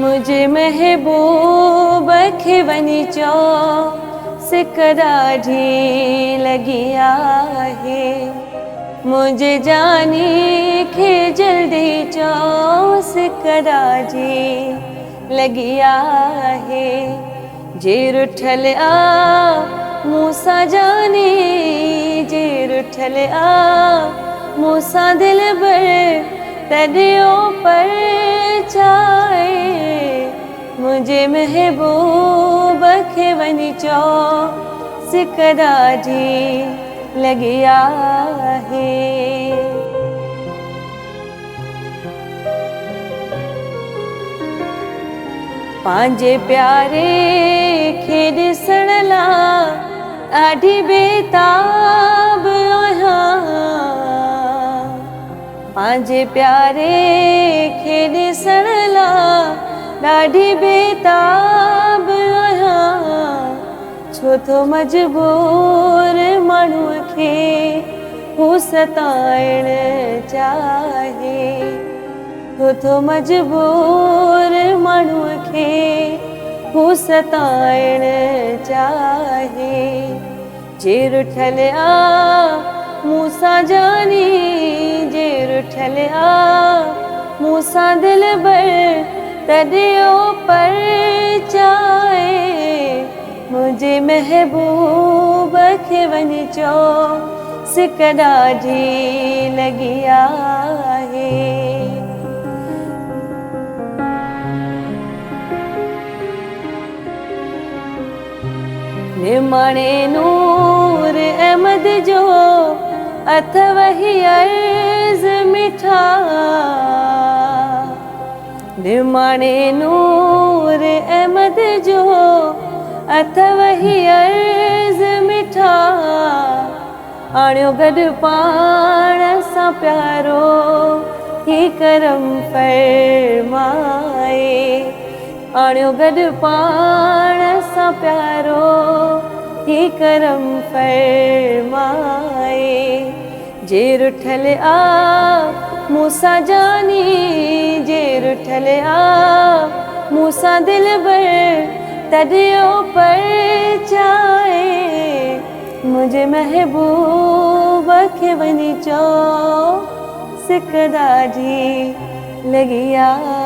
मुझे महबूब खे वञी चओ सिक ॾाढी लॻी आहे। मुझे जानी खे जल्दी चओ सिक ॾाढी लॻी आहे। जे रुठल आ मूंसां जानी, जे रुठल आ मूंसां दिल भर तॾहिं पर चाहे। मुझे महबूब खे वञी चओ सिक ॾाढी लॻी आहे। पंहिंजे प्यारे खे ॾिसण लाइ ॾाढी बेताब आहियां। पंहिंजे प्यारे खे ॾिसण लाइ ॾाढी बेताब आहियां। छो तो मजबूर माण्हूअ खे हू सताइण चाहे। छो तो मजबूर माण्हूअ खे हू सताइण चाहे। जे रुठल आ मूंसां जानी, जे रुठल आ मूंसां दिल भर तॾहिं पर चाहे। मुझे महबूब खे वञी चओ सिक ॾाढी लॻी आहे। निमाणे नूर अहमद जो अथव ही अर्ज़ मिठा। निमाणे नूर अहमद जो अथव ही अर्ज़ मिठा। आणियो गॾु पाण सां प्यारो ही करम फरमाए। आणियो गॾु पाण सां प्यारो ही करम फरमाए। जे रुठल आ मूंसां जानी, जे रुठल आ मूंसां दिल भर तॾहिं पर चाहे। मुझे महबूब खे वञी चओ सिक ॾाढी लॻी आहे।